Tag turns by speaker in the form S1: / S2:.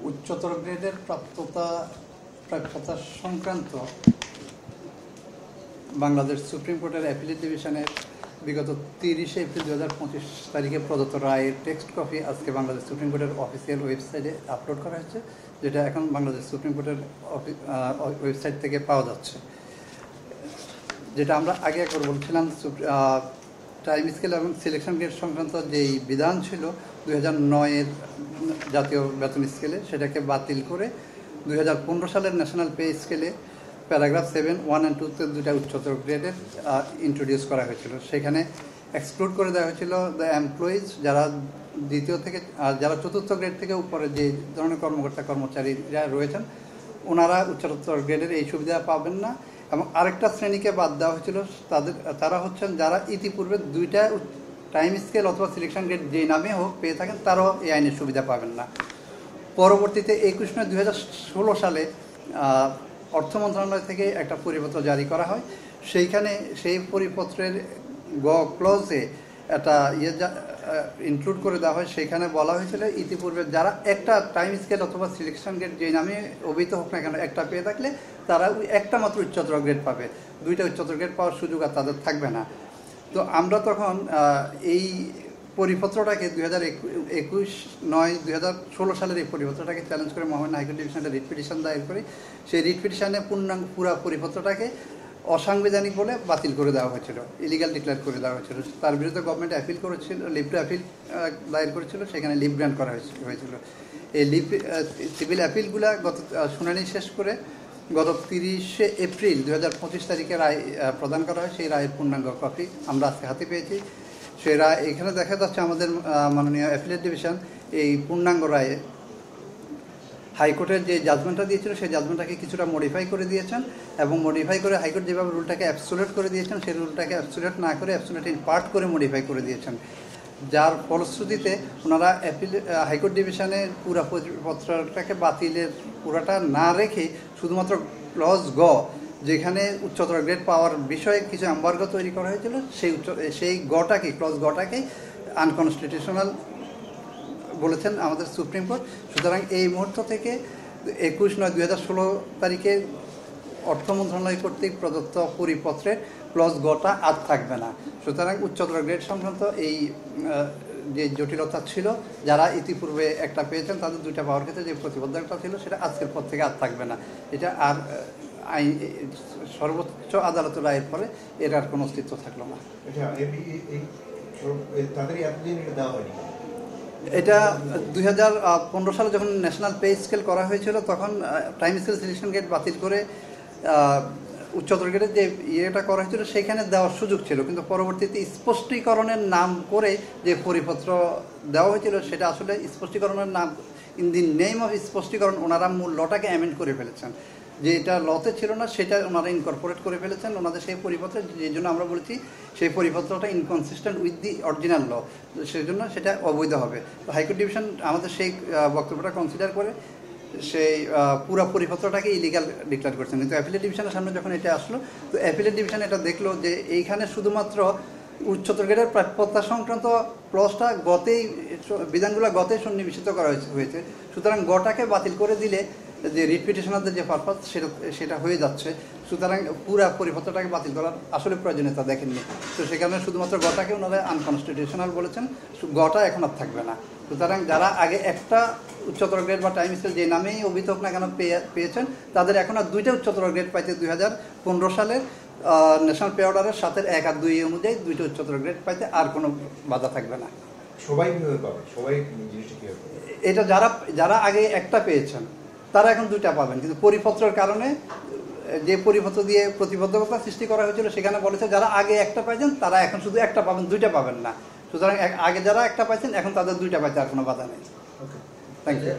S1: উচ্চতর গ্রেডের প্রাপ্যতা সংক্রান্ত বাংলাদেশ সুপ্রিম কোর্টের অ্যাপিলেট ডিভিশনের বিগত 30 এপ্রিল 2025 তারিখে প্রদত্ত রায়ের টেক্সট কপি আজকে বাংলাদেশ সুপ্রিম কোর্টের অফিসিয়াল ওয়েবসাইটে আপলোড করা হয়েছে, যেটা এখন বাংলাদেশ সুপ্রিম কোর্টের ওয়েবসাইট থেকে পাওয়া যাচ্ছে। যেটা আমরা আগে একবার বলছিলাম, টাইম স্কেল এবং সিলেকশন গ্রেড সংক্রান্ত যেই বিধান ছিল 2009-এর জাতীয় বেতন স্কেলে, সেটাকে বাতিল করে 2015 সালের ন্যাশনাল পে স্কেলে প্যারাগ্রাফ 7, 1 and 2-তে দুটা উচ্চতর গ্রেডের ইন্ট্রোডিউস করা হয়েছিল। সেখানে এক্সক্লুড করে দেওয়া হয়েছিল দ্য এমপ্লয়িজ, যারা দ্বিতীয় থেকে যারা চতুর্থ গ্রেড থেকে উপরে যে ধরনের কর্মচারীরা রয়েছেন, ওনারা উচ্চতর গ্রেডের এই সুবিধা পাবেন না। এবং আরেকটা শ্রেণীকে বাদ দেওয়া হয়েছিল, তারা হচ্ছেন যারা ইতিপূর্বে দুইটা টাইম স্কেল অথবা সিলেকশন গ্রেড যেই নামে হোক পেয়ে থাকেন, তারাও এই আইনের সুবিধা পাবেন না। পরবর্তীতে 21/9/2016 সালে অর্থ মন্ত্রণালয় থেকে একটা পরিপত্র জারি করা হয়। সেইখানে সেই পরিপত্রের ক্লজে একটা ইনক্লুড করে দেওয়া হয়। সেখানে বলা হয়েছিল ইতিপূর্বে যারা একটা টাইম স্কেল অথবা সিলেকশন গ্রেড যেই নামে অভিহিত হোক না কেন একটা পেয়ে থাকলে তারা একটা মাত্র উচ্চতর গ্রেড পাবে, দুইটা উচ্চতর গ্রেড পাওয়ার সুযোগ আর তাদের থাকবে না। তো আমরা তখন এই পরিপত্রটাকে 2021/9/2016 সালের এই পরিপত্রটাকে চ্যালেঞ্জ করে মহামান্য হাইকোর্ট ডিভিশনে রিট পিটিশন দায়ের করি। সেই রিট পিটিশনে পুরা পরিপত্রটাকে অসাংবিধানিক বলে বাতিল করে দেওয়া হয়েছিল, ইলিগাল ডিক্লেয়ার করে দেওয়া হয়েছিল। তার বিরুদ্ধে গভর্নমেন্ট অ্যাপিল করেছিল, লিভ টু অ্যাপিল দায়ের করেছিল, সেখানে লিভ গ্রান্ট করা হয়েছিল। এই সিভিল অ্যাপিলগুলা শুনানি শেষ করে গত 30 এপ্রিল 2025 তারিখে রায় প্রদান করা হয়। সেই রায়ের পূর্ণাঙ্গ কপি আমরা আজকে হাতে পেয়েছি। সেই রায় এখানে দেখা যাচ্ছে আমাদের মাননীয় অ্যাপিলেট ডিভিশন এই পূর্ণাঙ্গ রায়ে হাইকোর্টের যে জাজমেন্টটা দিয়েছিল সেই জাজমেন্টটাকে কিছুটা মডিফাই করে দিয়েছেন, এবং মডিফাই করে হাইকোর্ট যেভাবে রুলটাকে অ্যাবসোলিউট করে দিয়েছেন সেই রুলটাকে অ্যাবসোলিউট না করে অ্যাবসোলিউট ইন পার্ট করে মডিফাই করে দিয়েছেন, যার ফলশ্রুতিতে ওনারা হাইকোর্ট ডিভিশনে পুরা পত্রটাকে বাতিলের পুরাটা না রেখে শুধুমাত্র ক্লজ গ, যেখানে উচ্চতর গ্রেড পাওয়ার বিষয়ে কিছু এম্বার্গ তৈরি করা হয়েছিল, সেই ক্লজ গটাকে আনকনস্টিটিউশনাল বলেছেন আমাদের সুপ্রিম কোর্ট। সুতরাং এই মুহূর্ত থেকে 21/9/2016 তারিখে অর্থ মন্ত্রণালয় কর্তৃক প্রদত্ত পরিপত্রের ক্লজ গটা আর থাকবে না। সুতরাং উচ্চতর গ্রেড সংক্রান্ত এই যে জটিলতা ছিল, যারা ইতিপূর্বে একটা পেয়েছেন তাদের দুইটা পাওয়ার ক্ষেত্রে যে প্রতিবদ্ধতা ছিল, সেটা আজকের পর থেকে আর থাকবে না। এটা আর আইন সর্বোচ্চ আদালতের রায়ের পরে এর আর কোনো অস্তিত্ব থাকলো না। এটা 2015 সালে যখন ন্যাশনাল পে স্কেল করা হয়েছিল, তখন টাইম স্কেল সিলেকশন গ্রেড বাতিল করে উচ্চতর গ্রেডের যে ইয়েটা করা হয়েছিল সেখানে দেওয়ার সুযোগ ছিল, কিন্তু পরবর্তীতে স্পষ্টীকরণের নাম করে যে পরিপত্র দেওয়া হয়েছিল সেটা আসলে স্পষ্টীকরণের নাম, ইন দি নেম অফ স্পষ্টীকরণ ওনারা মূল লটাকে অ্যামেন্ড করে ফেলেছেন। যে এটা লতে ছিল না সেটা ওনারা ইনকর্পোরেট করে ফেলেছেন ওনাদের সেই পরিপত্রে, যে জন্য আমরা বলছি সেই পরিপত্রটা ইনকনসিস্টেন্ট উইথ দি অরিজিনাল ল, সেই জন্য সেটা অবৈধ হবে। তো হাইকোর্ট ডিভিশন আমাদের সেই বক্তব্যটা কনসিডার করে সেই পুরা পরিপত্রটাকে ইলিগাল ডিক্লেয়ার করছেন। কিন্তু অ্যাপিলেট ডিভিশনের সামনে যখন এটা আসলো, তো অ্যাপিলেট ডিভিশন এটা দেখলো যে এইখানে শুধুমাত্র উচ্চতর গ্রেডের প্রাপ্যতা সংক্রান্ত ক্লজটা বিধানগুলো গতেই সন্নিবেশিত করা হয়েছে। সুতরাং গটাকে বাতিল করে দিলে যে রিট পিটিশনারদের যে পারপাস সেটা হয়ে যাচ্ছে। সুতরাং পুরা পরিপত্রটাকে বাতিল করার আসলে প্রয়োজনীয়তা দেখেননি। তো সেখানে শুধুমাত্র গটাকে ওনারা আনকনস্টিটিউশনাল বলেছেন, গটা এখন আর থাকবে না। সুতরাং যারা আগে একটা উচ্চতর গ্রেড বা টাইম স্কেল যে নামেই অভিহিত হোক না কেন পেয়েছেন, তাদের এখন আর দুইটা উচ্চতর গ্রেড পাইতে 2015 সালের ন্যাশনাল পে অর্ডারের 7-এর 1 আর 2 অনুযায়ী দুইটা উচ্চতর গ্রেড পাইতে আর কোনো বাধা থাকবে না।
S2: সবাই পাবে, সবাই জিনিসটা কি হবে,
S1: এটা যারা আগে একটা পেয়েছেন তারা এখন দুইটা পাবেন, কিন্তু পরিপত্রের কারণে যে পরিপত্র দিয়ে প্রতিবদ্ধকতা সৃষ্টি করা হয়েছিল সেখানে বলেছে যারা আগে একটা পাইছেন তারা এখন শুধু একটা পাবেন, দুইটা পাবেন না। সুতরাং আগে যারা একটা পাইছেন এখন তাদের দুইটা পাইতে আর কোনো বাধা নেই। Thank you.